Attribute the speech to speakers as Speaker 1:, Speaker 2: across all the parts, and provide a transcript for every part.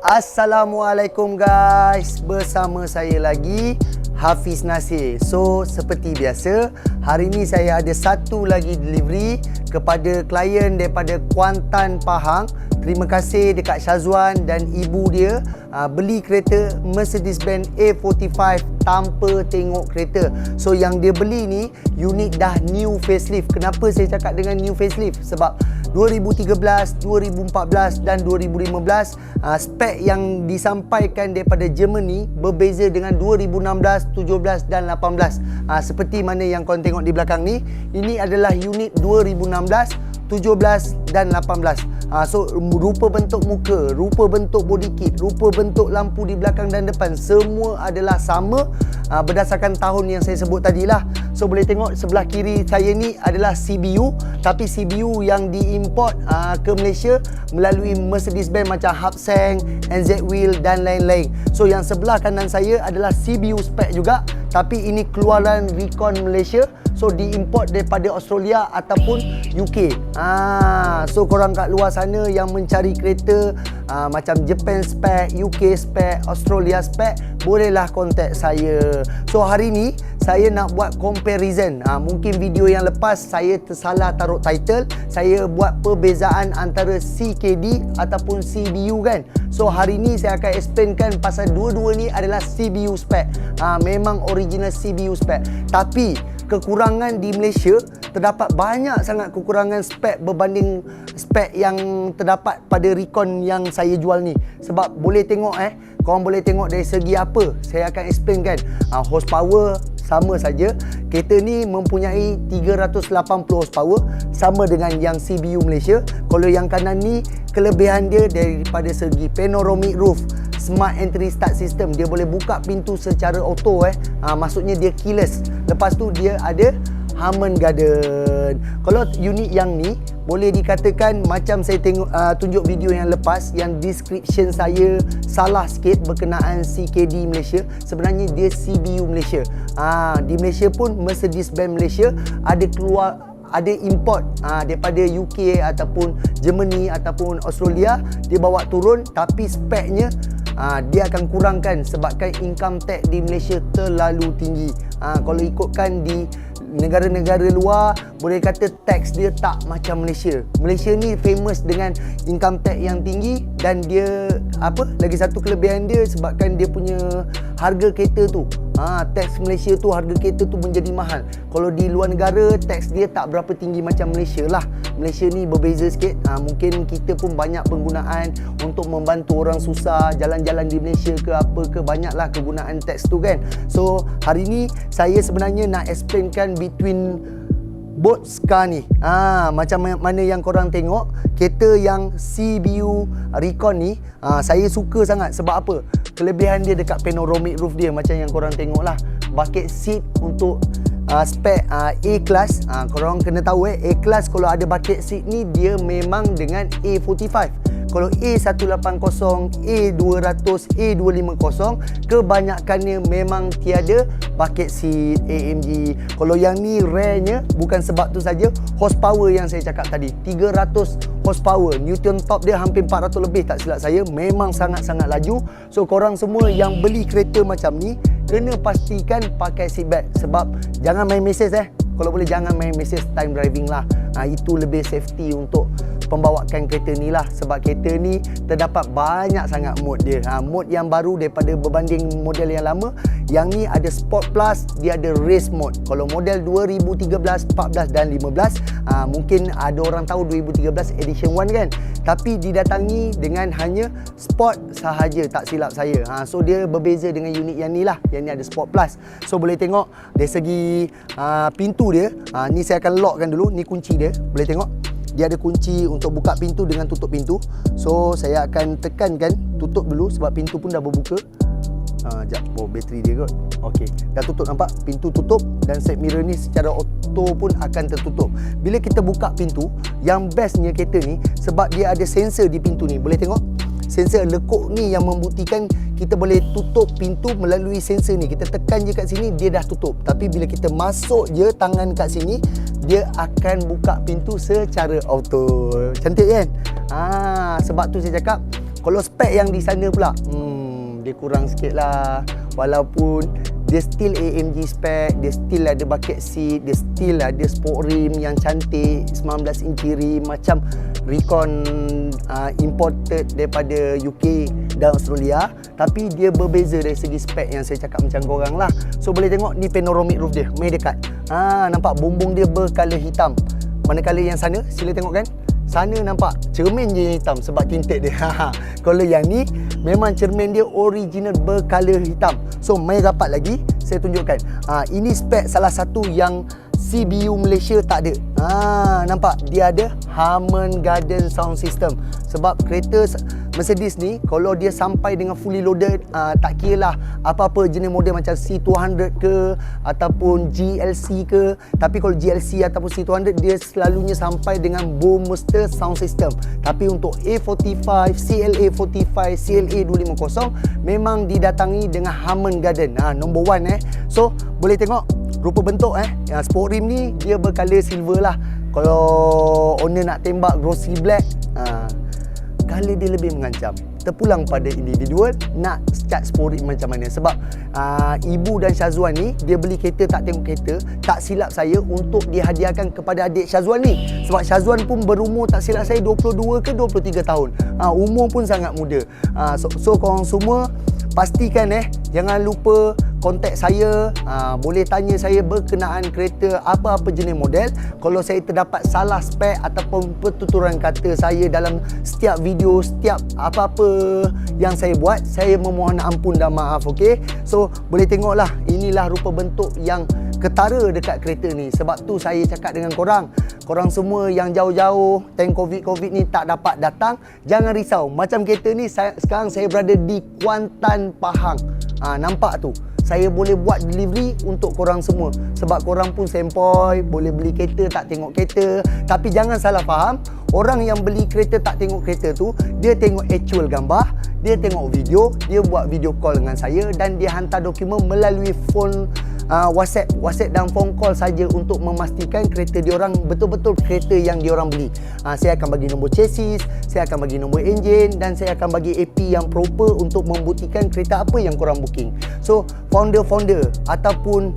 Speaker 1: Assalamualaikum guys, bersama saya lagi Hafiz Nasir. So seperti biasa, hari ni saya ada satu lagi delivery kepada klien daripada Kuantan, Pahang. Terima kasih dekat Syazwan dan ibu dia beli kereta Mercedes-Benz A45 tanpa tengok kereta. So yang dia beli ni unit dah new facelift. Kenapa saya cakap dengan new facelift? Sebab 2013, 2014 dan 2015 spek yang disampaikan daripada Germany berbeza dengan 2016, 17 dan 18. Seperti mana yang korang tengok di belakang ni, ini adalah unit 2016, 17 dan 18. So rupa bentuk muka, rupa bentuk body kit, rupa bentuk lampu di belakang dan depan semua adalah sama berdasarkan tahun yang saya sebut tadi lah. So boleh tengok sebelah kiri saya ni adalah CBU, tapi CBU yang diimport ke Malaysia melalui Mercedes-Benz macam Hubsang, NZ Wheel dan lain-lain. So yang sebelah kanan saya adalah CBU spec juga, tapi ini keluaran Recon Malaysia. So diimport daripada Australia ataupun UK. So korang kat luar sana yang mencari kereta macam Japan spec, UK spec, Australia spec, bolehlah contact saya. So hari ni saya nak buat comparison. Mungkin video yang lepas saya tersalah taruh title. Saya buat perbezaan antara CKD ataupun CBU kan. So hari ni saya akan explainkan pasal dua-dua ni adalah CBU spec. Memang original CBU spec. Tapi kekurangan di Malaysia, terdapat banyak sangat kekurangan spek berbanding spek yang terdapat pada Recon yang saya jual ni. Sebab boleh tengok korang boleh tengok dari segi apa, saya akan explain kan. Horsepower sama saja. Kereta ni mempunyai 380 horsepower sama dengan yang CBU Malaysia. Kalau yang kanan ni, kelebihan dia daripada segi panoramic roof, smart entry start system, dia boleh buka pintu secara auto maksudnya dia keyless. Lepas tu dia ada Harman Garden. Kalau unit yang ni boleh dikatakan macam saya tengok tunjuk video yang lepas yang description saya salah sikit berkenaan CKD Malaysia, sebenarnya dia CBU Malaysia. Di Malaysia pun Mercedes-Benz Malaysia ada import daripada UK ataupun Germany ataupun Australia, dia bawa turun, tapi speknya dia akan kurangkan sebabkan income tax di Malaysia terlalu tinggi. Kalau ikutkan di negara-negara luar, boleh kata tax dia tak macam Malaysia. Malaysia ni famous dengan income tax yang tinggi, dan dia lagi satu kelebihan dia sebabkan dia punya harga kereta tu, tax Malaysia tu, harga kereta tu menjadi mahal. Kalau di luar negara, tax dia tak berapa tinggi macam Malaysia lah. Malaysia ni berbeza sikit. Mungkin kita pun banyak penggunaan untuk membantu orang susah, jalan-jalan di Malaysia ke apa ke, banyaklah kegunaan tax tu kan. So hari ni saya sebenarnya nak explainkan between both car ni. Macam mana yang korang tengok, kereta yang CBU Recon ni saya suka sangat. Sebab apa? Kelebihan dia dekat panoramic roof dia, macam yang korang tengok lah. Bucket seat untuk spek A-Class. Korang kena tahu A-Class kalau ada bucket seat ni, dia memang dengan A45. Kalau A180, A200, A250, kebanyakannya memang tiada bucket seat AMG. Kalau yang ni rare-nya, bukan sebab tu saja, horsepower yang saya cakap tadi, 300 horsepower, Newton top dia hampir 400 lebih tak silap saya, memang sangat-sangat laju. So korang semua yang beli kereta macam ni, kena pastikan pakai seat belt. Sebab jangan main mesej kalau boleh jangan main mesej time driving lah. Itu lebih safety untuk pembawakan kereta ni lah. Sebab kereta ni terdapat banyak sangat mode dia. Mode yang baru daripada berbanding model yang lama, yang ni ada Sport Plus, dia ada Race Mode. Kalau model 2013, 14 dan 15, mungkin ada orang tahu 2013 Edition 1 kan, tapi didatangi dengan hanya Sport sahaja tak silap saya. So dia berbeza dengan unit yang ni lah. Yang ni ada Sport Plus. So boleh tengok dari segi pintu dia, ni saya akan lockkan dulu. Ni kunci dia, boleh tengok dia ada kunci untuk buka pintu dengan tutup pintu. So saya akan tekankan tutup dulu sebab pintu pun dah berbuka. Sekejap, bateri dia kot. Okey, dah tutup, nampak? Pintu tutup, dan side mirror ni secara auto pun akan tertutup. Bila kita buka pintu, yang bestnya kereta ni sebab dia ada sensor di pintu ni. Boleh tengok? Sensor lekuk ni yang membuktikan kita boleh tutup pintu melalui sensor ni. Kita tekan je kat sini, dia dah tutup. Tapi bila kita masuk je tangan kat sini, dia akan buka pintu secara auto. Cantik kan? Sebab tu saya cakap Kalau spek yang di sana pula, dia kurang sikit lah. Walaupun dia still AMG spec, dia still ada bucket seat, dia still ada sport rim yang cantik, 19 inci rim macam Recon imported daripada UK dan Australia. Tapi dia berbeza dari segi spek yang saya cakap macam korang lah. So boleh tengok ni panoramic roof dia, main dekat. Nampak bumbung dia bercolour hitam. Manakala yang sana, sila tengok kan, sana nampak cermin je yang hitam sebab tinted dia. Kalau yang ni memang cermin dia original bercolour hitam. So main rapat lagi, saya tunjukkan. Ini spek salah satu yang CBU Malaysia tak ada. Nampak dia ada Harman Kardon sound system. Sebab kereta Mercedes ni kalau dia sampai dengan fully loaded, tak kira lah apa-apa jenis model macam C200 ke ataupun GLC ke. Tapi kalau GLC ataupun C200 dia selalunya sampai dengan Burmester sound system. Tapi untuk A45, CLA45, CLA250 memang didatangi dengan Harman Kardon. Number one So boleh tengok rupa bentuk sport rim ni dia bercolour silver lah. Kalau owner nak tembak glossy black, colour dia lebih mengancam. Terpulang pada individual nak cat sport rim macam mana. Sebab ibu dan Syazwan ni dia beli kereta tak tengok kereta, tak silap saya untuk dihadiahkan kepada adik Syazwan ni. Sebab Syazwan pun berumur tak silap saya 22 ke 23 tahun. Umur pun sangat muda. So korang semua pastikan jangan lupa kontak saya, boleh tanya saya berkenaan kereta apa-apa jenis model. Kalau saya terdapat salah spek ataupun pertuturan kata saya dalam setiap video, setiap apa-apa yang saya buat, saya memohon ampun dan maaf, okey? So boleh tengoklah, inilah rupa bentuk yang ketara dekat kereta ni. Sebab tu saya cakap dengan korang semua yang jauh-jauh time COVID ni tak dapat datang, jangan risau. Macam kereta ni sekarang saya berada di Kuantan, Pahang. Nampak tu, saya boleh buat delivery untuk korang semua. Sebab korang pun sempoi, boleh beli kereta tak tengok kereta. Tapi jangan salah faham, orang yang beli kereta tak tengok kereta tu, dia tengok actual gambar, dia tengok video, dia buat video call dengan saya dan dia hantar dokumen melalui phone, WhatsApp dan phone call saja untuk memastikan kereta diorang betul-betul kereta yang diorang beli. Saya akan bagi nombor chassis, saya akan bagi nombor enjin dan saya akan bagi AP yang proper untuk membuktikan kereta apa yang korang booking. So founder-founder ataupun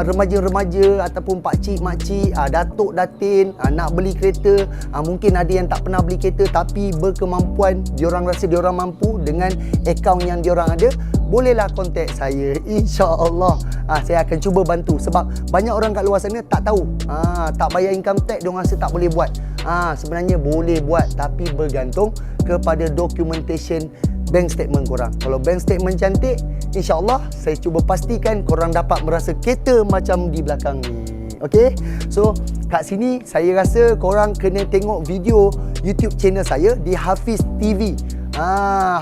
Speaker 1: remaja-remaja ataupun pakcik-makcik, datuk datin nak beli kereta, mungkin ada yang tak pernah beli kereta tapi berkemampuan, diorang rasa diorang mampu dengan akaun yang diorang ada, bolehlah kontak saya, insya-Allah. Saya akan cuba bantu. Sebab banyak orang kat luar sana tak tahu, tak bayar income tax, diorang rasa tak boleh buat. Sebenarnya boleh buat, tapi bergantung kepada documentation bank statement korang. Kalau bank statement cantik, insya-Allah saya cuba pastikan korang dapat merasa kereta macam di belakang ni. Okey? So kat sini saya rasa korang kena tengok video YouTube channel saya di Hafiz TV.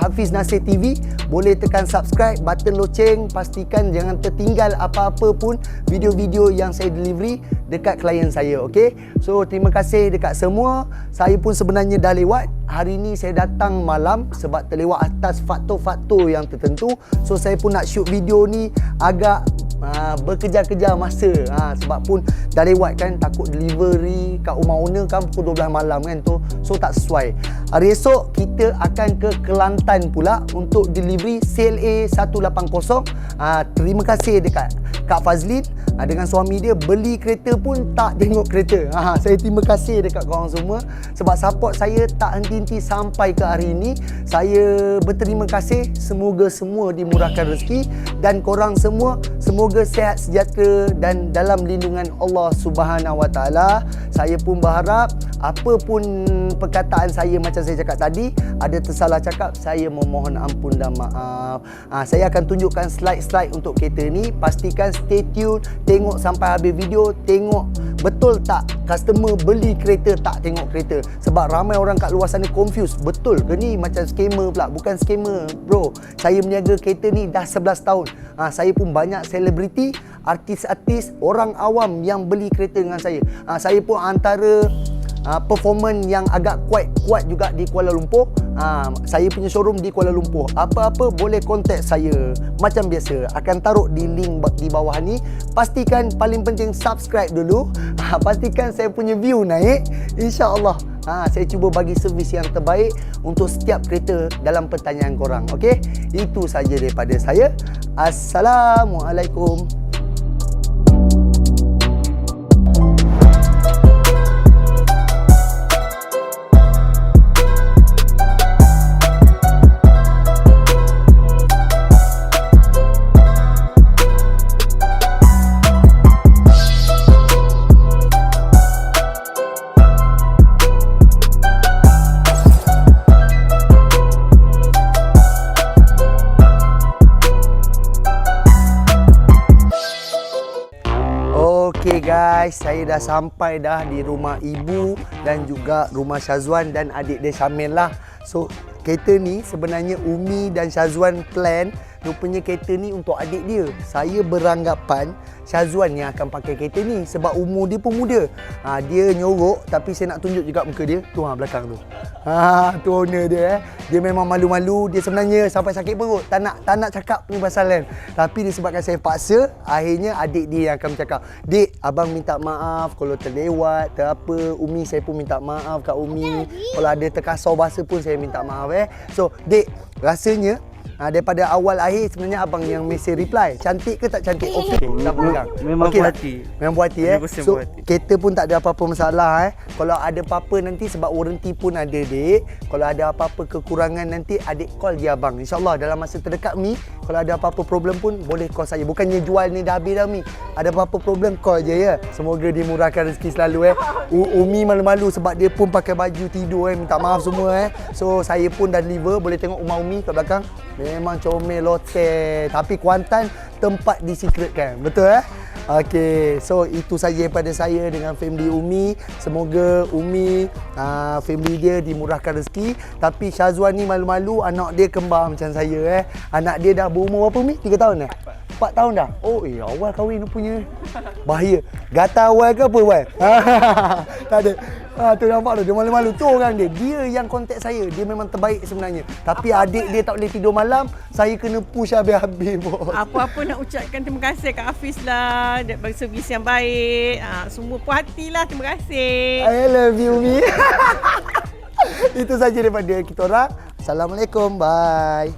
Speaker 1: Hafiz Nasir TV. Boleh tekan subscribe, button loceng, pastikan jangan tertinggal apa-apa pun video-video yang saya delivery dekat klien saya, okey? So terima kasih dekat semua. Saya pun sebenarnya dah lewat. Hari ni saya datang malam sebab terlewat atas faktor-faktor yang tertentu. So saya pun nak shoot video ni agak berkejar-kejar masa, sebab pun dah lewat kan, takut delivery kat rumah owner kan pukul 12 malam kan tu, so tak sesuai. Hari esok kita akan ke Kelantan pula untuk delivery CLA 180. Terima kasih dekat Kak Fazlin dengan suami dia, beli kereta pun tak tengok kereta. Saya terima kasih dekat korang semua sebab support saya tak henti-henti sampai ke hari ini. Saya berterima kasih. Semoga semua dimurahkan rezeki dan korang semua semoga sihat sejahtera dan dalam lindungan Allah Subhanahu Wa Taala. Saya pun berharap apa pun perkataan saya macam saya cakap tadi ada tersalah cakap, saya memohon ampun dan maaf. Saya akan tunjukkan slide-slide untuk kereta ni. Pastikan stay tune, tengok sampai habis video, tengok betul tak customer beli kereta tak tengok kereta. Sebab ramai orang kat luar sana confuse, betul ke ni macam scammer pula. Bukan scammer bro, saya meniaga kereta ni dah 11 tahun. Saya pun banyak selebriti, artis-artis, orang awam yang beli kereta dengan saya. Saya pun antara performance yang agak kuat juga di Kuala Lumpur. Saya punya showroom di Kuala Lumpur. Apa-apa boleh kontak saya. Macam biasa, akan taruh di link di bawah ni. Pastikan paling penting subscribe dulu. Pastikan saya punya view naik. InsyaAllah saya cuba bagi servis yang terbaik untuk setiap kereta dalam pertanyaan korang. Okey? Itu saja daripada saya. Assalamualaikum. Okay guys, saya dah sampai dah di rumah ibu dan juga rumah Syazwan dan adik dia Syamil lah. So, kereta ni sebenarnya Umi dan Syazwan plan. Rupanya kereta ni untuk adik dia. Saya beranggapan Syazwan yang akan pakai kereta ni sebab umur dia pun muda. Dia nyorok tapi saya nak tunjuk juga muka dia. Tu belakang tu. Tu owner dia. Dia memang malu-malu. Dia sebenarnya sampai sakit perut. Tak nak cakap ni pasal kan. Tapi disebabkan saya paksa, akhirnya adik dia yang akan bercakap. Dek, abang minta maaf kalau terlewat, apa. Umi saya pun minta maaf kat Umi. Kalau ada terkasar bahasa pun saya minta maaf So, Dek, rasanya daripada awal akhir sebenarnya abang yang mesej reply. Cantik ke tak cantik? Okey. Tak pegang.
Speaker 2: Memang
Speaker 1: okay
Speaker 2: puas hati.
Speaker 1: Memang puas hati So, kereta pun tak ada apa-apa masalah Kalau ada apa-apa nanti sebab warranty pun ada, Dek. Kalau ada apa-apa kekurangan nanti adik call je abang. InsyaAllah dalam masa terdekat Mi, kalau ada apa-apa problem pun boleh call saya. Bukannya jual ni dah habis dah Mi. Ada apa-apa problem call je ya. Semoga dimurahkan rezeki selalu Umi malu-malu sebab dia pun pakai baju tidur minta maaf semua So, saya pun dah deliver. Boleh tengok rumah Umi kat belakang. Memang comel hotel. Tapi Kuantan tempat disecretkan. Betul Okey, so itu saja daripada saya dengan family Umi. Semoga Umi, family dia dimurahkan rezeki. Tapi Syazwan ni malu-malu, anak dia kembar macam saya Anak dia dah berumur berapa Mi? 3 tahun 4 tahun dah? Oh, awal kahwin punya. Bahaya. Gatal awal ke apa, Wan? Tak ada. Tu nampak tu, dia malu-malu. Tu orang dia. Dia yang kontak saya. Dia memang terbaik sebenarnya. Tapi adik dia tak boleh tidur malam. Saya kena push habis-habis, bos.
Speaker 3: Apa-apa nak ucapkan terima kasih kat Hafiz lah. Dia bagi servis yang baik. Semua puas hati lah. Terima kasih.
Speaker 1: I love you, Mi. Itu saja daripada kita orang. Assalamualaikum. Bye.